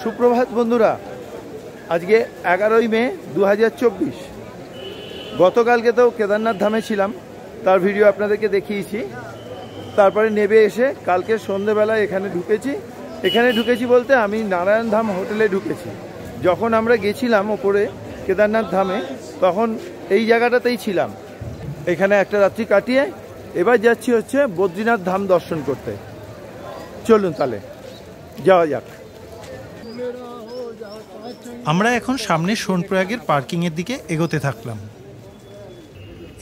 সুপ্রভাত বন্ধুরা, আজকে 11ই মে 2024। গতকালকে তো কেদারনাথ ধামে ছিলাম, তার ভিডিও আপনাদেরকে দেখিয়েছি। তারপরে নেমে এসে কালকে সন্ধেবেলা এখানে ঢুকেছি বলতে আমি নারায়ণ ধাম হোটেলে ঢুকেছি। যখন আমরা গেছিলাম ওপরে কেদারনাথ ধামে তখন এই জায়গাটাতেই ছিলাম। এখানে একটা রাত্রি কাটিয়ে এবার যাচ্ছি হচ্ছে বদ্রীনাথ ধাম দর্শন করতে। চলুন তাহলে যাওয়া যাক। আমরা এখন সামনে সোনপ্রয়াগের পার্কিংয়ের দিকে এগোতে থাকলাম।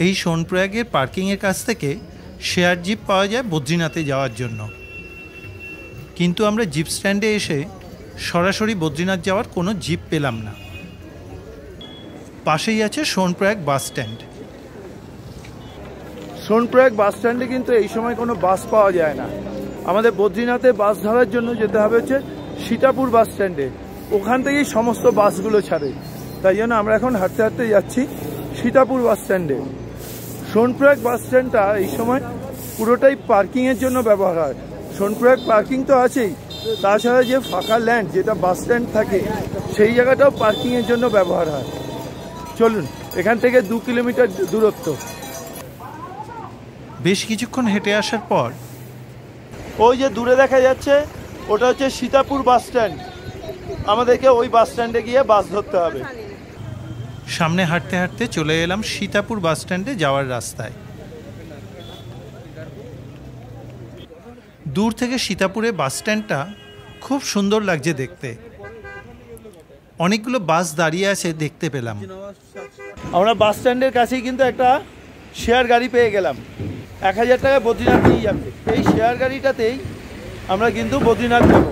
এই সোনপ্রয়াগের পার্কিংয়ের কাছ থেকে শেয়ার জিপ পাওয়া যায় বদ্রীনাথে যাওয়ার জন্য, কিন্তু আমরা জিপ স্ট্যান্ডে এসে সরাসরি বদ্রীনাথ যাওয়ার কোনো জিপ পেলাম না। পাশেই আছে সোনপ্রয়াগ বাস স্ট্যান্ড। সোনপ্রয়াগ বাস স্ট্যান্ডে কিন্তু এই সময় কোনো বাস পাওয়া যায় না। আমাদের বদ্রীনাথে বাস ধরার জন্য যেতে হবে হচ্ছে সীতাপুর বাস স্ট্যান্ডে, ওখান থেকেই সমস্ত বাসগুলো ছাড়ে। তাই জন্য আমরা এখন হাঁটতে হাঁটতে যাচ্ছি সীতাপুর বাস স্ট্যান্ডে। সোনপ্রয়াগ বাস স্ট্যান্ডটা এই সময় পুরোটাই পার্কিংয়ের জন্য ব্যবহার হয়। সোনপ্রয়াগ পার্কিং তো আছেই, তাছাড়া যে ফাঁকা ল্যান্ড যেটা বাস স্ট্যান্ড থাকে সেই জায়গাটাও পার্কিংয়ের জন্য ব্যবহার হয়। চলুন, এখান থেকে 2 কিলোমিটার দূরত্ব। বেশ কিছুক্ষণ হেঁটে আসার পর ওই যে দূরে দেখা যাচ্ছে ওটা হচ্ছে সীতাপুর বাস স্ট্যান্ড। আমাদেরকে ওই বাস স্ট্যান্ডে গিয়ে বাস ধরতে হবে। সামনে হাঁটতে হাঁটতে চলে এলাম সীতাপুর বাস স্ট্যান্ডে যাওয়ার রাস্তায়। দূর থেকে সীতাপুরে বাস স্ট্যান্ডটা খুব সুন্দর লাগছে দেখতে। অনেকগুলো বাস দাঁড়িয়ে আছে দেখতে পেলাম। আমরা বাস স্ট্যান্ডের কাছেই কিন্তু একটা শেয়ার গাড়ি পেয়ে গেলাম। 1000 টাকায় বদ্রীনাথ নিয়ে যাবে। এই শেয়ার গাড়িটাতেই আমরা কিন্তু বদ্রীনাথ যাব।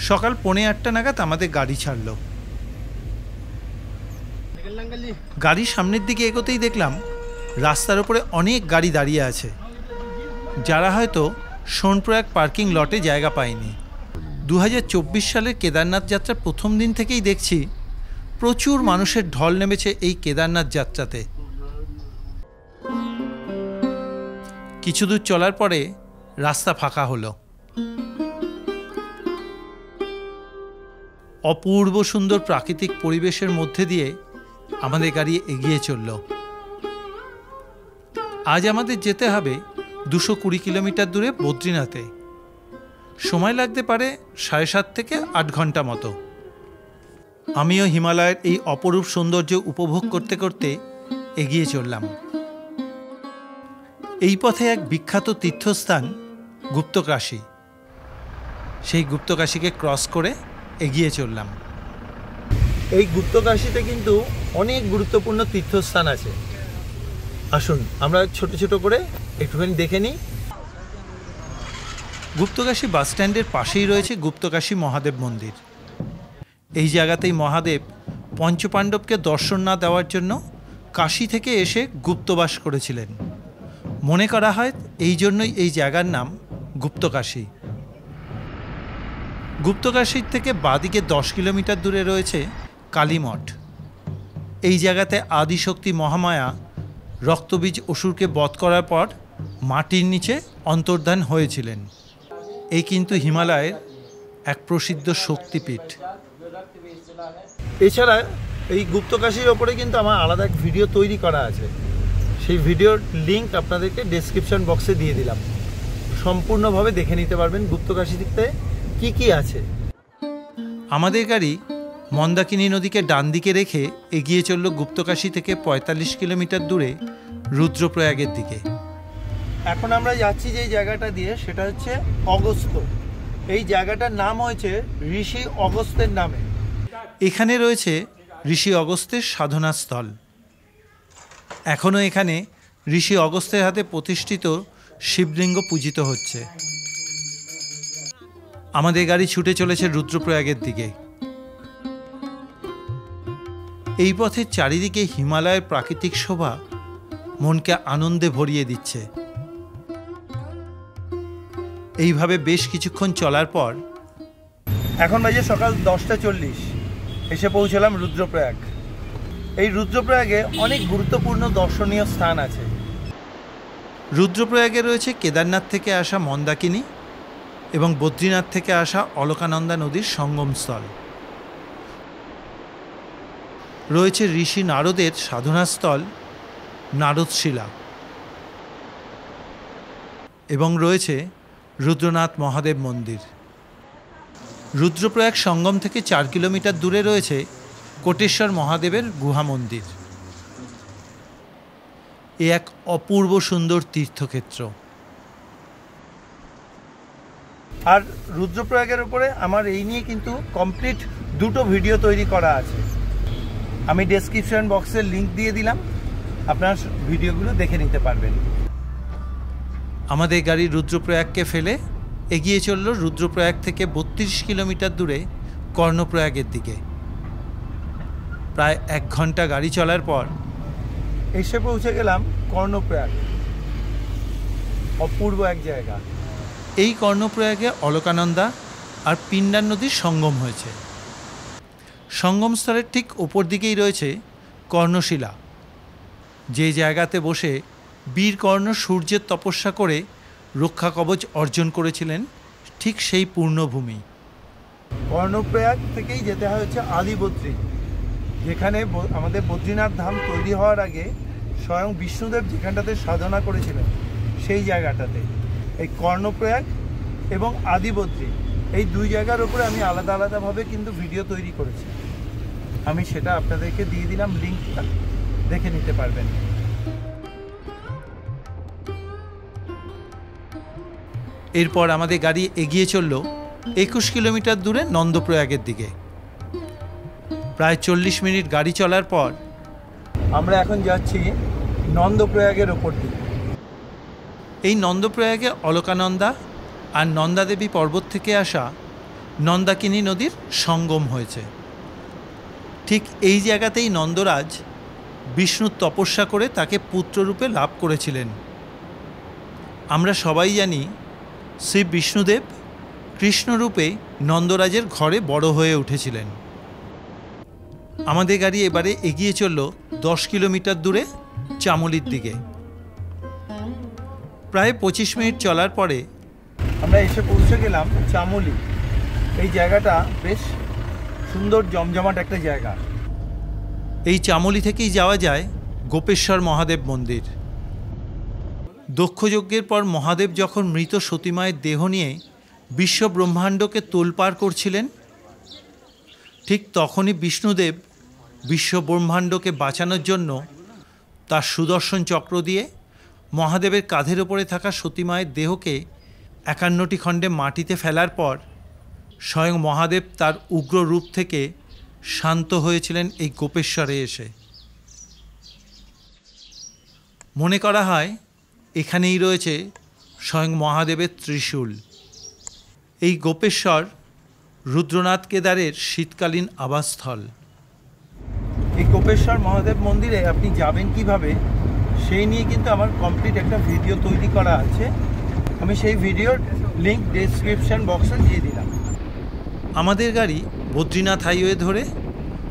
সকাল 8:45 নাগাদ আমাদের গাড়ি ছাড়লো। গাড়ির সামনের দিকে এগোতেই দেখলাম রাস্তার উপরে অনেক গাড়ি দাঁড়িয়ে আছে, যারা হয়তো সোনপ্রয়াগ পার্কিং লটে জায়গা পায়নি। 2024 সালের কেদারনাথ যাত্রার প্রথম দিন থেকেই দেখছি প্রচুর মানুষের ঢল নেমেছে এই কেদারনাথ যাত্রাতে। কিছু দূর চলার পরে রাস্তা ফাঁকা হলো। অপূর্ব সুন্দর প্রাকৃতিক পরিবেশের মধ্যে দিয়ে আমাদের গাড়ি এগিয়ে চলল। আজ আমাদের যেতে হবে 220 কিলোমিটার দূরে বদ্রীনাথে। সময় লাগতে পারে 7.5 থেকে 8 ঘন্টা মতো। আমিও হিমালয়ের এই অপরূপ সৌন্দর্য উপভোগ করতে করতে এগিয়ে চললাম। এই পথে এক বিখ্যাত তীর্থস্থান গুপ্তকাশী। সেই গুপ্তকাশীকে ক্রস করে এগিয়ে চললাম। এই গুপ্তকাশীতে কিন্তু অনেক গুরুত্বপূর্ণ তীর্থস্থান আছে। আসুন আমরা ছোট ছোট করে একটুখানি দেখে নিই। গুপ্তকাশী বাস স্ট্যান্ডের পাশেই রয়েছে গুপ্তকাশী মহাদেব মন্দির। এই জায়গাতেই মহাদেব পঞ্চপাণ্ডবকে দর্শন না দেওয়ার জন্য কাশী থেকে এসে গুপ্তবাস করেছিলেন। মনে করা হয় এই জন্যই এই জায়গার নাম গুপ্তকাশী। গুপ্তকাশীর থেকে বাঁদিকে 10 কিলোমিটার দূরে রয়েছে কালীমঠ। এই জায়গাতে আদিশক্তি মহামায়া রক্তবীজ অসুরকে বধ করার পর মাটির নিচে অন্তর্ধান হয়েছিলেন। এই কিন্তু হিমালয়ের এক প্রসিদ্ধ শক্তিপীঠ। এছাড়া এই গুপ্তকাশীর ওপরে কিন্তু আমার আলাদা এক ভিডিও তৈরি করা আছে। সেই ভিডিওর লিঙ্ক আপনাদেরকে ডেসক্রিপশন বক্সে দিয়ে দিলাম। সম্পূর্ণভাবে দেখে নিতে পারবেন গুপ্তকাশীতে কি কি আছে। আমাদের গাড়ি মন্দাকিনী নদীকে ডান দিকে রেখে এগিয়ে চলল গুপ্তকাশী থেকে 45 কিলোমিটার দূরে রুদ্রপ্রয়াগের দিকে। এখন আমরা যাচ্ছি যে জায়গাটা দিয়ে সেটা হচ্ছে অগস্ত্য। এই জায়গাটার নাম হয়েছে ঋষি অগস্ত্যের নামে। এখানে রয়েছে ঋষি অগস্ত্যের সাধনাস্থল। এখনও এখানে ঋষি অগস্ত্যের হাতে প্রতিষ্ঠিত শিবলিঙ্গ পূজিত হচ্ছে। আমাদের গাড়ি ছুটে চলেছে রুদ্রপ্রয়াগের দিকে। এই পথের চারিদিকে হিমালয়ের প্রাকৃতিক শোভা মনকে আনন্দে ভরিয়ে দিচ্ছে। এইভাবে বেশ কিছুক্ষণ চলার পর এখন বাজে সকাল 10:40, এসে পৌঁছলাম রুদ্রপ্রয়াগ। এই রুদ্রপ্রয়াগে অনেক গুরুত্বপূর্ণ দর্শনীয় স্থান আছে। রুদ্রপ্রয়াগে রয়েছে কেদারনাথ থেকে আসা মন্দাকিনী, এবং বদ্রীনাথ থেকে আসা অলকানন্দা নদীর সঙ্গমস্থল। রয়েছে ঋষি নারদের সাধনাস্থল নারদশিলা এবং রয়েছে রুদ্রনাথ মহাদেব মন্দির। রুদ্রপ্রয়াগ সঙ্গম থেকে 4 কিলোমিটার দূরে রয়েছে কোটেশ্বর মহাদেবের গুহা মন্দির। এ এক অপূর্ব সুন্দর তীর্থক্ষেত্র। আর রুদ্রপ্রয়াগের উপরে আমার এই নিয়ে কিন্তু কমপ্লিট 2টো ভিডিও তৈরি করা আছে। আমি ডেসক্রিপশন বক্সের লিংক দিয়ে দিলাম, আপনারা ভিডিওগুলো দেখে নিতে পারবেন। আমাদের গাড়ি রুদ্রপ্রয়াগকে ফেলে এগিয়ে চলল রুদ্রপ্রয়াগ থেকে 32 কিলোমিটার দূরে কর্ণপ্রয়াগের দিকে। প্রায় 1 ঘন্টা গাড়ি চলার পর এসে পৌঁছে গেলাম কর্ণপ্রয়াগ। অপূর্ব এক জায়গা। এই কর্ণপ্রয়াগে অলকানন্দা আর পিণ্ডার নদীর সঙ্গম হয়েছে। সঙ্গমস্থলের ঠিক ওপর দিকেই রয়েছে কর্ণশিলা, যে জায়গাতে বসে বীর কর্ণ সূর্যের তপস্যা করে রক্ষা কবচ অর্জন করেছিলেন, ঠিক সেই পূর্ণভূমি। কর্ণপ্রয়াগ থেকেই যেতে হয় হচ্ছে আলিবদ্রী, যেখানে আমাদের বদ্রীনাথ ধাম তৈরি হওয়ার আগে স্বয়ং বিষ্ণুদেব যেখানটাতে সাধনা করেছিলেন সেই জায়গাটাতে। এই কর্ণপ্রয়াগ এবং আদিবদ্রী এই 2 জায়গার উপরে আমি আলাদা আলাদাভাবে কিন্তু ভিডিও তৈরি করেছি। আমি সেটা আপনাদেরকে দিয়ে দিলাম, লিঙ্কটা দেখে নিতে পারবেন। এরপর আমাদের গাড়ি এগিয়ে চলল 21 কিলোমিটার দূরে নন্দপ্রয়াগের দিকে। প্রায় 40 মিনিট গাড়ি চলার পর আমরা এখন যাচ্ছি নন্দপ্রয়াগের ওপর দিকে। এই নন্দপ্রয়াগে অলকানন্দা আর নন্দাদেবী পর্বত থেকে আসা নন্দাকিনী নদীর সঙ্গম হয়েছে। ঠিক এই জায়গাতেই নন্দরাজ বিষ্ণুর তপস্যা করে তাকে পুত্ররূপে লাভ করেছিলেন। আমরা সবাই জানি শ্রী বিষ্ণুদেব কৃষ্ণরূপে নন্দরাজের ঘরে বড় হয়ে উঠেছিলেন। আমাদের গাড়ি এবারে এগিয়ে চলল 10 কিলোমিটার দূরে চামুলির দিকে। প্রায় 25 মিনিট চলার পরে আমরা এসে পৌঁছে গেলাম চামুলি। এই জায়গাটা বেশ সুন্দর জমজমাট একটা জায়গা। এই চামুলি থেকেই যাওয়া যায় গোপেশ্বর মহাদেব মন্দির। দক্ষযজ্ঞের পর মহাদেব যখন মৃত সতীমায়ের দেহ নিয়ে বিশ্ব ব্রহ্মাণ্ডকে তোলপাড় করছিলেন, ঠিক তখনই বিষ্ণুদেব বিশ্ব ব্রহ্মাণ্ডকে বাঁচানোর জন্য তার সুদর্শন চক্র দিয়ে মহাদেবের কাঁধের ওপরে থাকা সতীমায়ের দেহকে 51টি খণ্ডে মাটিতে ফেলার পর স্বয়ং মহাদেব তার উগ্র রূপ থেকে শান্ত হয়েছিলেন এই গোপেশ্বরে এসে। মনে করা হয় এখানেই রয়েছে স্বয়ং মহাদেবের ত্রিশূল। এই গোপেশ্বর রুদ্রনাথ কেদারের শীতকালীন আবাসস্থল। এই গোপেশ্বর মহাদেব মন্দিরে আপনি যাবেন কিভাবে সেই নিয়ে কিন্তু আমার কমপ্লিট একটা ভিডিও তৈরি করা আছে। আমি সেই ভিডিওর লিঙ্ক ডেসক্রিপশন বক্সে দিয়ে দিলাম। আমাদের গাড়ি বদ্রীনাথ হাইওয়ে ধরে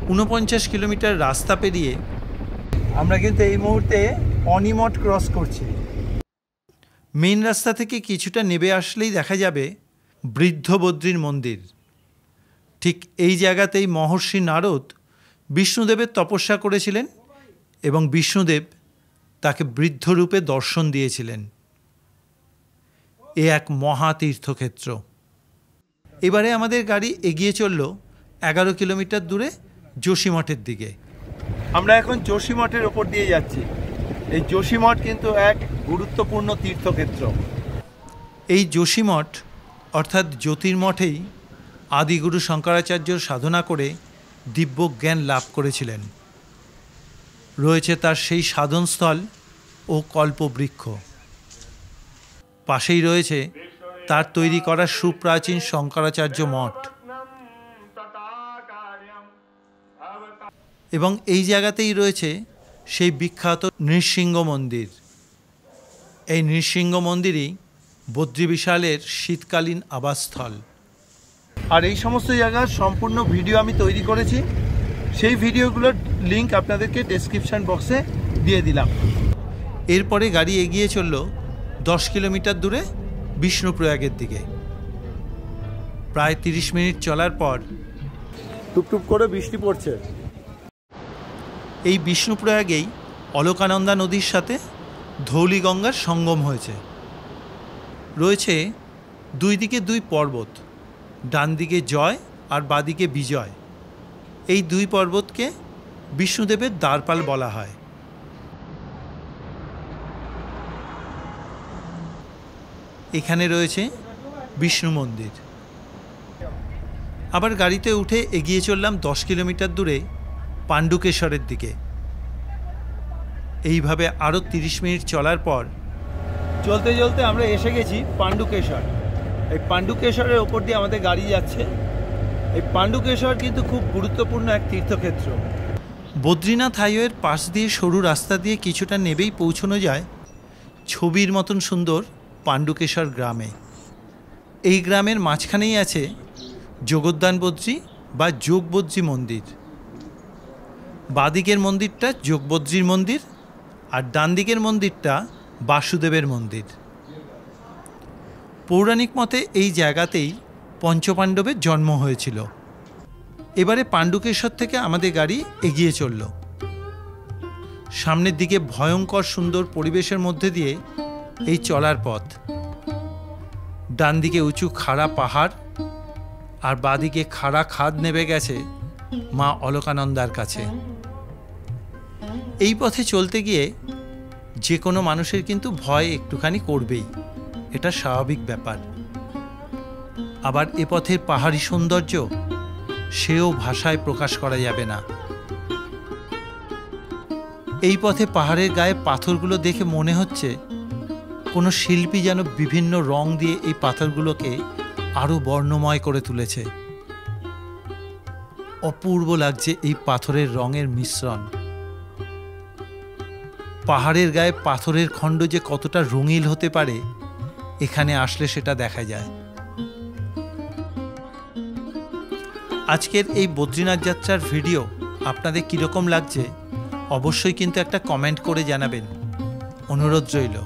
49 কিলোমিটার রাস্তা পেরিয়ে আমরা কিন্তু এই মুহূর্তে অনিমঠ ক্রস করছি। মেন রাস্তা থেকে কিছুটা নেমে আসলেই দেখা যাবে বৃদ্ধ বদ্রীর মন্দির। ঠিক এই জায়গাতেই মহর্ষি নারদ বিষ্ণুদেবের তপস্যা করেছিলেন এবং বিষ্ণুদেব তাকে বৃদ্ধ রূপে দর্শন দিয়েছিলেন। এ এক মহা তীর্থক্ষেত্র। এবারে আমাদের গাড়ি এগিয়ে চলল 11 কিলোমিটার দূরে যোশীমঠের দিকে। আমরা এখন যোশীমঠের ওপর দিয়ে যাচ্ছি। এই যোশীমঠ কিন্তু এক গুরুত্বপূর্ণ তীর্থক্ষেত্র। এই যোশীমঠ অর্থাৎ জ্যোতির্মঠেই আদিগুরু শঙ্করাচার্য সাধনা করে দিব্য জ্ঞান লাভ করেছিলেন। রয়েছে তার সেই সাধনস্থল ও কল্পবৃক্ষ। পাশেই রয়েছে তার তৈরি করা সুপ্রাচীন শঙ্করাচার্য মঠ। এবং এই জায়গাতেই রয়েছে সেই বিখ্যাত নৃসিংহ মন্দির। এই নৃসিংহ মন্দিরই বদ্রী বিশালের শীতকালীন আবাসস্থল। আর এই সমস্ত জায়গার সম্পূর্ণ ভিডিও আমি তৈরি করেছি, সেই ভিডিওগুলোর লিঙ্ক আপনাদেরকে ডেসক্রিপশন বক্সে দিয়ে দিলাম। এরপরে গাড়ি এগিয়ে চলল 10 কিলোমিটার দূরে বিষ্ণুপ্রয়াগের দিকে। প্রায় 30 মিনিট চলার পর টুপটুপ করে বৃষ্টি পড়ছে। এই বিষ্ণুপ্রয়াগেই অলকানন্দা নদীর সাথে ধৌলিগঙ্গার সঙ্গম হয়েছে। রয়েছে দুই দিকে দুই পর্বত, ডান দিকে জয় আর বাদিকে বিজয়। এই দুই পর্বতকে বিষ্ণুদেবের দ্বারপাল বলা হয়। এখানে রয়েছে বিষ্ণু মন্দির। আবার গাড়িতে উঠে এগিয়ে চললাম 10 কিলোমিটার দূরে পাণ্ডুকেশ্বরের দিকে। এইভাবে আরও 30 মিনিট চলার পর চলতে চলতে আমরা এসে গেছি পাণ্ডুকেশ্বর। এই পাণ্ডুকেশ্বরের ওপর দিয়ে আমাদের গাড়ি যাচ্ছে। এই পাণ্ডুকেশ্বর কিন্তু খুব গুরুত্বপূর্ণ এক তীর্থক্ষেত্র। বদ্রীনাথ হাইওয়ের পাশ দিয়ে সরু রাস্তা দিয়ে কিছুটা নেবেই পৌঁছানো যায় ছবির মতন সুন্দর পাণ্ডুকেশ্বর গ্রামে। এই গ্রামের মাঝখানেই আছে যোগোদ্যান বদ্রী বা যোগবদ্রী মন্দির। বাদিকের মন্দিরটা যোগবদ্রীর মন্দির আর ডান দিকের মন্দিরটা বাসুদেবের মন্দির। পৌরাণিক মতে এই জায়গাতেই পঞ্চপাণ্ডবের জন্ম হয়েছিল। এবারে পাণ্ডুকেশ্বর থেকে আমাদের গাড়ি এগিয়ে চলল। সামনের দিকে ভয়ঙ্কর সুন্দর পরিবেশের মধ্যে দিয়ে এই চলার পথ। ডান দিকে উঁচু খাড়া পাহাড় আর বাদিকে খাড়া খাদ নেমে গেছে মা অলকানন্দার কাছে। এই পথে চলতে গিয়ে যে কোনো মানুষের কিন্তু ভয় একটুখানি করবেই, এটা স্বাভাবিক ব্যাপার। আবার এ পথের পাহাড়ি সৌন্দর্য সেও ভাষায় প্রকাশ করা যাবে না। এই পথে পাহাড়ের গায়ে পাথরগুলো দেখে মনে হচ্ছে কোনো শিল্পী যেন বিভিন্ন রং দিয়ে এই পাথরগুলোকে আরও বর্ণময় করে তুলেছে। অপূর্ব লাগছে এই পাথরের রঙের মিশ্রণ। পাহাড়ের গায়ে পাথরের খণ্ড যে কতটা রঙিন হতে পারে এখানে আসলে সেটা দেখা যায়। আজকের এই বদ্রীনাথ যাত্রার ভিডিও আপনাদের কীরকম লাগছে অবশ্যই কিন্তু একটা কমেন্ট করে জানাবেন, অনুরোধ রইল।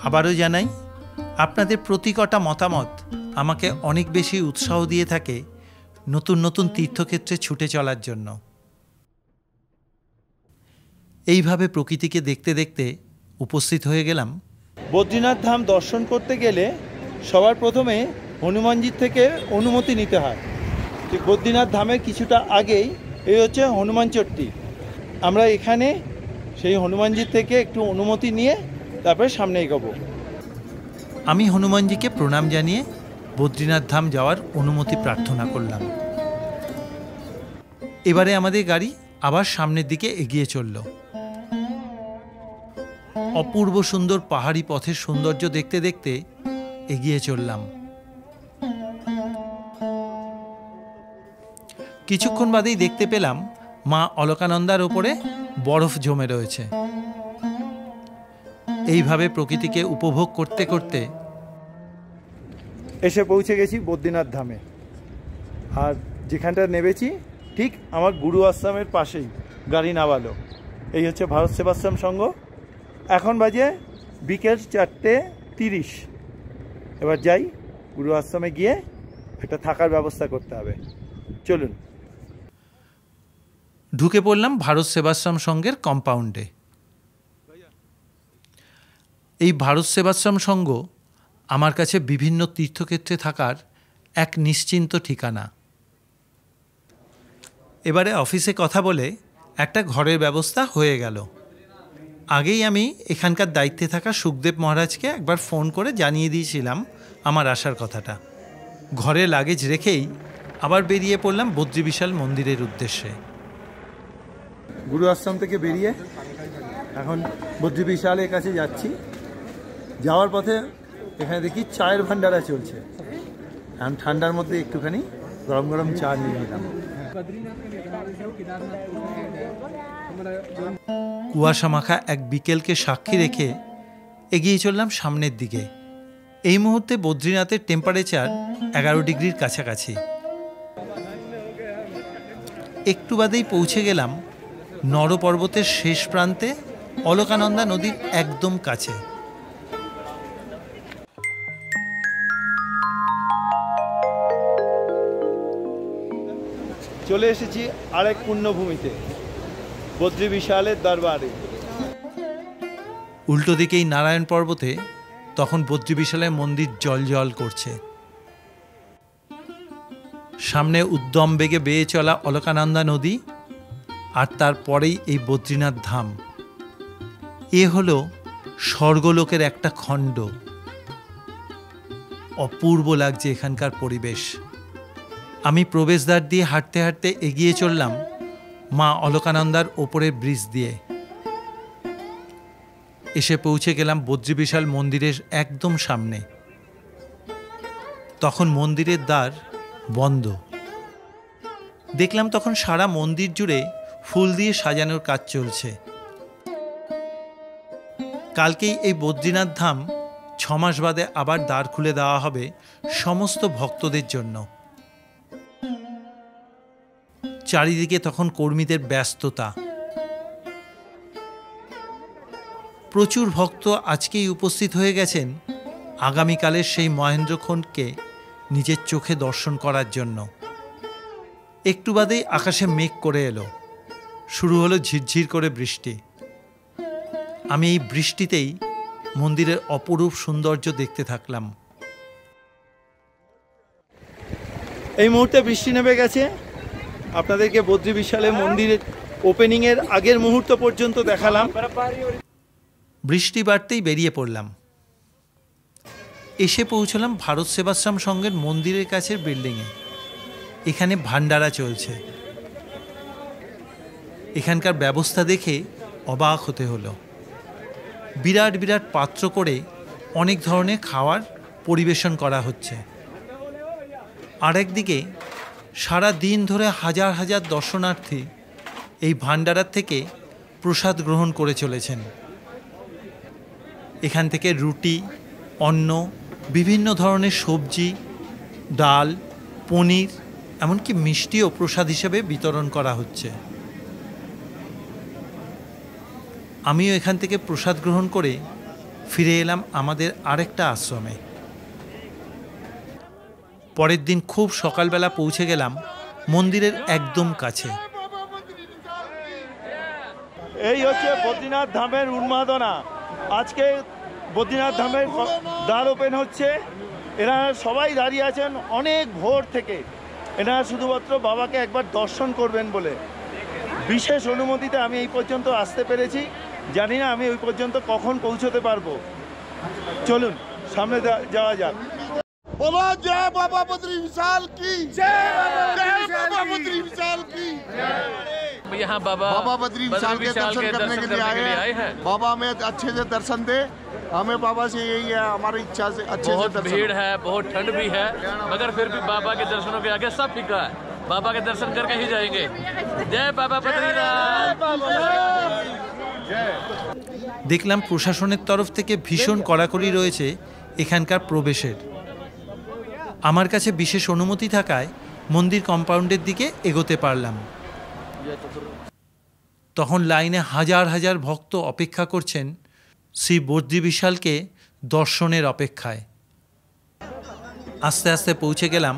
আবারও জানাই, আপনাদের প্রতি কটা মতামত আমাকে অনেক বেশি উৎসাহ দিয়ে থাকে নতুন নতুন তীর্থক্ষেত্রে ছুটে চলার জন্য। এইভাবে প্রকৃতিকে দেখতে দেখতে উপস্থিত হয়ে গেলাম। বদ্রীনাথ ধাম দর্শন করতে গেলে সবার প্রথমে হনুমানজির থেকে অনুমতি নিতে হয়। ঠিক বদ্রীনাথ ধামের কিছুটা আগেই এই হচ্ছে হনুমান চট্টি। আমরা এখানে সেই হনুমানজির থেকে একটু অনুমতি নিয়ে তারপরে সামনে এগোবো। আমি হনুমানজিকে প্রণাম জানিয়ে বদ্রীনাথ ধাম যাওয়ার অনুমতি প্রার্থনা করলাম। এবারে আমাদের গাড়ি আবার সামনের দিকে এগিয়ে চলল। অপূর্ব সুন্দর পাহাড়ি পথের সৌন্দর্য দেখতে দেখতে এগিয়ে চললাম। কিছুক্ষণ বাদেই দেখতে পেলাম মা অলকানন্দার ওপরে বরফ জমে রয়েছে। এইভাবে প্রকৃতিকে উপভোগ করতে করতে এসে পৌঁছে গেছি বদ্রীনাথ ধামে। আর যেখানটা নেমেছি ঠিক আমার গুরু আশ্রমের পাশেই গাড়ি নামালো। এই হচ্ছে ভারত সেবাশ্রম সংঘ। এখন বাজে বিকেল 4:30। এবার যাই, গুরু আশ্রমে গিয়ে একটা থাকার ব্যবস্থা করতে হবে। চলুন। ঢুকে পড়লাম ভারত সেবাশ্রম সংঘের কম্পাউন্ডে। এই ভারত সেবাশ্রম সংঘ আমার কাছে বিভিন্ন তীর্থক্ষেত্রে থাকার এক নিশ্চিন্ত ঠিকানা। এবারে অফিসে কথা বলে একটা ঘরের ব্যবস্থা হয়ে গেল। আগেই আমি এখানকার দায়িত্বে থাকা সুখদেব মহারাজকে একবার ফোন করে জানিয়ে দিয়েছিলাম আমার আসার কথাটা। ঘরে লাগেজ রেখেই আবার বেরিয়ে পড়লাম বদ্রী বিশাল মন্দিরের উদ্দেশ্যে। গুরু আশ্রম থেকে বেরিয়ে এখন বদ্রী বিশালের কাছে যাচ্ছি। যাওয়ার পথে এখানে দেখি চায়ের ভান্ডারা চলছে। এখন ঠান্ডার মধ্যে একটুখানি গরম গরম চা নিয়ে নিলাম। কুয়াশা মাখা এক বিকেলকে সাক্ষী রেখে এগিয়ে চললাম সামনের দিকে। এই মুহূর্তে বদ্রীনাথের টেম্পারেচার 11 ডিগ্রির কাছাকাছি। একটু বাদেই পৌঁছে গেলাম নর পর্বতের শেষ প্রান্তে অলকানন্দা নদীর একদম কাছে। চলে এসেছি আরেক পুণ্যভূমিতে, বদ্রী বিশালের দরবারে। উল্টো দিকেই নারায়ণ পর্বতে তখন বদ্রী বিশালের মন্দির জ্বলজ্বল করছে। সামনে উদ্যম বেগে বেয়ে চলা অলকানন্দা নদী, আর তারপরেই এই বদ্রীনাথ ধাম। এ হল স্বর্গলোকের একটা খণ্ড। অপূর্ব লাগছে এখানকার পরিবেশ। আমি প্রবেশদ্বার দিয়ে হাঁটতে হাঁটতে এগিয়ে চললাম মা অলকানন্দার ওপরের ব্রিজ দিয়ে। এসে পৌঁছে গেলাম বদ্রী বিশাল মন্দিরের একদম সামনে। তখন মন্দিরের দ্বার বন্ধ। দেখলাম তখন সারা মন্দির জুড়ে ফুল দিয়ে সাজানোর কাজ চলছে। কালকেই এই বদ্রীনাথ ধাম 6 মাস বাদে আবার দ্বার খুলে দেওয়া হবে সমস্ত ভক্তদের জন্য। চারিদিকে তখন কর্মীদের ব্যস্ততা। প্রচুর ভক্ত আজকেই উপস্থিত হয়ে গেছেন আগামীকালের সেই মহেন্দ্রক্ষণকে নিজের চোখে দর্শন করার জন্য। একটু বাদেই আকাশে মেঘ করে এলো, শুরু হলো ঝিরঝির করে বৃষ্টি। আমি এই বৃষ্টিতেই মন্দিরের অপরূপ সৌন্দর্য দেখতে থাকলাম। এই মুহূর্তে বৃষ্টি নেমে গেছে। আপনাদেরকে বদ্রী বিশালের মন্দিরের ওপেনিংয়ের আগের মুহূর্ত পর্যন্ত দেখালাম। বৃষ্টি বাড়তেই বেরিয়ে পড়লাম। এসে পৌঁছলাম ভারত সেবাশ্রম সংঘের মন্দিরের কাছের বিল্ডিংয়ে। এখানে ভান্ডারা চলছে। এখানকার ব্যবস্থা দেখে অবাক হতে হলো। বিরাট বিরাট পাত্র করে অনেক ধরনের খাওয়ার পরিবেশন করা হচ্ছে। আরেকদিকে সারা দিন ধরে হাজার হাজার দর্শনার্থী এই ভান্ডারার থেকে প্রসাদ গ্রহণ করে চলেছেন। এখান থেকে রুটি, অন্ন, বিভিন্ন ধরনের সবজি, ডাল, পনির, এমনকি মিষ্টিও প্রসাদ হিসেবে বিতরণ করা হচ্ছে। আমিও এখান থেকে প্রসাদ গ্রহণ করে ফিরে এলাম আমাদের আরেকটা আশ্রমে। পরের দিন খুব সকালবেলা পৌঁছে গেলাম মন্দিরের একদম কাছে। এই হচ্ছে বদ্রীনাথ ধামের উন্মাদনা। আজকে বদ্রীনাথ ধামের দ্বার ওপেন হচ্ছে। এনারা সবাই দাঁড়িয়ে আছেন অনেক ভোর থেকে। এনারা শুধুমাত্র বাবাকে একবার দর্শন করবেন বলে। বিশেষ অনুমতিতে আমি এই পর্যন্ত আসতে পেরেছি। জানি না আমি ওই পর্যন্ত কখন পৌঁছতে পারবো। চলুন সামনে যাওয়া যাক। बोलो जय बाबा बद्री विशाल की जय बाबा बद्री विशाल की। यहाँ बाबा बद्री विशाल के दर्शन करने के लिए आए हैं। बाबा हमें अच्छे से दर्शन दे। हमें बाबा से यही है, हमारी इच्छा से अच्छे से दर्शन। भीड़ है, बहुत ठंड भी है, मगर फिर भी बाबा के दर्शनों के आगे सब फीका है। बाबा के दर्शन करके ही जाएंगे। जय बाबा बद्रीनाथ। দেখলাম প্রশাসনের তরফ থেকে ভীষণ কড়াকড়ি রয়েছে এখানকার প্রবেশের। আমার কাছে বিশেষ অনুমতি থাকায় মন্দির কম্পাউন্ডের দিকে এগোতে পারলাম। তখন লাইনে হাজার হাজার ভক্ত অপেক্ষা করছেন শ্রী বদ্রী বিশালকে দর্শনের অপেক্ষায়। আস্তে আস্তে পৌঁছে গেলাম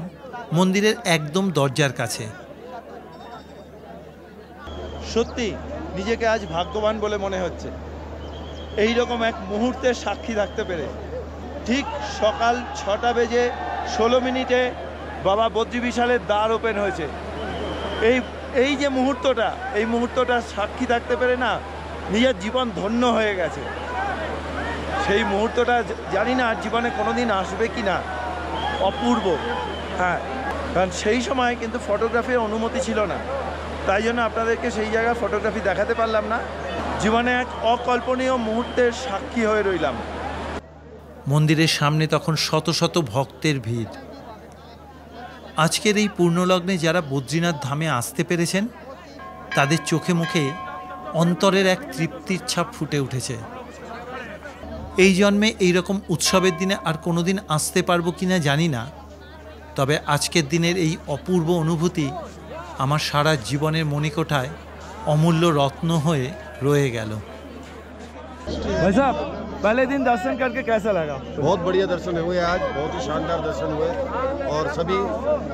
মন্দিরের একদম দরজার কাছে। সত্যি নিজেকে আজ ভাগ্যবান বলে মনে হচ্ছে এই রকম এক মুহূর্তের সাক্ষী থাকতে পেরে। ঠিক সকাল 6:16 বাবা বদ্রী বিশালের দ্বার ওপেন হয়েছে। এই যে মুহূর্তটা, এই মুহূর্তটা সাক্ষী থাকতে পেরে না নিজের জীবন ধন্য হয়ে গেছে। সেই মুহূর্তটা জানি না আর জীবনে কোনোদিন আসবে কি না। অপূর্ব। হ্যাঁ, কারণ সেই সময় কিন্তু ফটোগ্রাফির অনুমতি ছিল না, তাই জন্য আপনাদেরকে সেই জায়গায় ফটোগ্রাফি দেখাতে পারলাম না। জীবনে এক অকল্পনীয় মুহূর্তের সাক্ষী হয়ে রইলাম। মন্দিরের সামনে তখন শত শত ভক্তের ভিড়। আজকের এই পূর্ণলগ্নে যারা বদ্রীনাথ ধামে আসতে পেরেছেন তাদের চোখে মুখে অন্তরের এক তৃপ্তির ছাপ ফুটে উঠেছে। এই জন্মে এইরকম উৎসবের দিনে আর কোনোদিন আসতে পারবো কিনা জানি না, তবে আজকের দিনের এই অপূর্ব অনুভূতি আমার সারা জীবনের মণিকোঠায় অমূল্য রত্ন হয়ে রয়ে গেল। ভাই সাহেব पहले दिन दर्शन करके कैसा लगा? बहुत बढ़िया दर्शन हुए आज, बहुत ही शानदार दर्शन हुए और सभी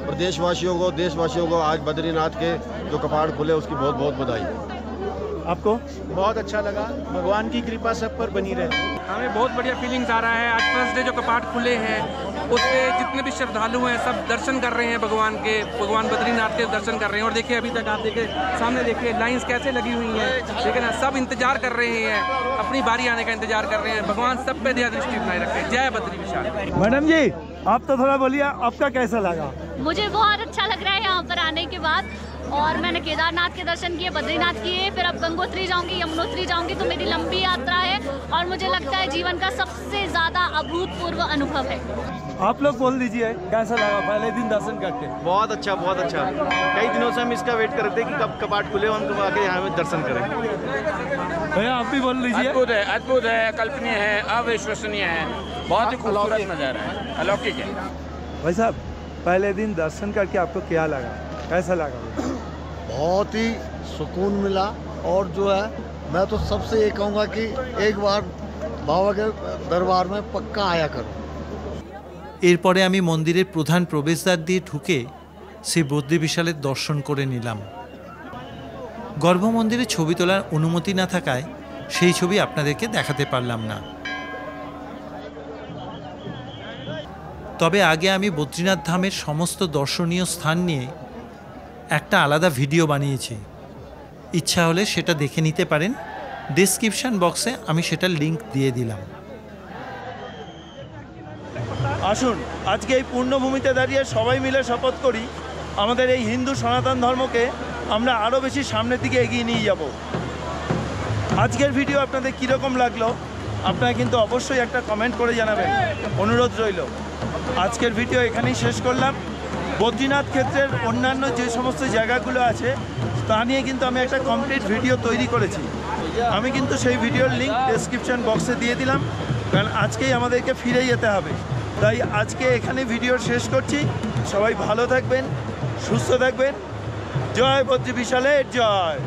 प्रदेशवासियों को, देशवासियों को आज बद्रीनाथ के जो कपाट खुले उसकी बहुत बहुत बधाई। आपको? बहुत अच्छा लगा, भगवान की कृपा सब पर बनी रहे। हमें बहुत बढ़िया फीलिंग्स आ रहा है। आज फर्स्ट डे जो कपाट खुले हैं उससे जितने भी श्रद्धालु हैं सब दर्शन कर रहे हैं भगवान के, भगवान बद्रीनाथ के दर्शन कर रहे हैं। और देखिए अभी तक आप देखिए सामने देखिए लाइंस कैसे लगी हुई हैं, लेकिन सब इंतजार कर रहे हैं, अपनी बारी आने का इंतजार कर रहे हैं। भगवान सब पे दया दृष्टि बनाए रखे। जय बद्री विशाल। मैडम जी आप तो थोड़ा बोलिए, आपका कैसा लगा? मुझे बहुत अच्छा लग रहा है यहाँ पर आने के बाद। और मैंने केदारनाथ के दर्शन किए, बद्रीनाथ किए, फिर अब गंगोत्री जाऊंगी, यमुनोत्री जाऊंगी। तो मेरी लंबी यात्रा है और मुझे लगता है जीवन का सबसे ज्यादा अभूतपूर्व अनुभव है। आप लोग बोल दीजिए कैसा लगा पहले दिन दर्शन करके? बहुत अच्छा, बहुत अच्छा। कई दिनों से हम इसका वेट कर रहे थे कि कब कपाट खुले, हम आके यहाँ में दर्शन करें। भैया आप भी बोल लीजिए। अद्भुत है, कल्पनीय है, अविश्वसनीय है, बहुत ही खूबसूरत नजारा है, अलौकिक है। भाई साहब पहले दिन दर्शन करके आपको क्या लगा, कैसा लगा? बहुत ही सुकून मिला और जो है मैं तो सबसे ये कहूँगा कि एक बार बाबा के दरबार में पक्का आया करो। এরপরে আমি মন্দিরের প্রধান প্রবেশদ্বার দিয়ে ঢুকে শ্রী বদ্রী বিশালের দর্শন করে নিলাম। গর্ভমন্দিরে ছবি তোলার অনুমতি না থাকায় সেই ছবি আপনাদেরকে দেখাতে পারলাম না। তবে আগে আমি বদ্রীনাথ ধামের সমস্ত দর্শনীয় স্থান নিয়ে একটা আলাদা ভিডিও বানিয়েছি, ইচ্ছা হলে সেটা দেখে নিতে পারেন। ডেসক্রিপশন বক্সে আমি সেটার লিংক দিয়ে দিলাম। আসুন আজকে এই পূর্ণভূমিতে দাঁড়িয়ে সবাই মিলে শপথ করি আমাদের এই হিন্দু সনাতন ধর্মকে আমরা আরও বেশি সামনের দিকে এগিয়ে নিয়ে যাব। আজকের ভিডিও আপনাদের কীরকম লাগলো আপনারা কিন্তু অবশ্যই একটা কমেন্ট করে জানাবেন, অনুরোধ রইল। আজকের ভিডিও এখানেই শেষ করলাম। বদ্রীনাথ ক্ষেত্রের অন্যান্য যে সমস্ত জায়গাগুলো আছে তা নিয়ে কিন্তু আমি একটা কমপ্লিট ভিডিও তৈরি করেছি। আমি কিন্তু সেই ভিডিওর লিঙ্ক ডেসক্রিপশন বক্সে দিয়ে দিলাম, কারণ আজকেই আমাদেরকে ফিরে যেতে হবে। তাই আজকে এখানে ভিডিও শেষ করছি। সবাই ভালো থাকবেন, সুস্থ থাকবেন। জয় বদ্রী বিশালের জয়।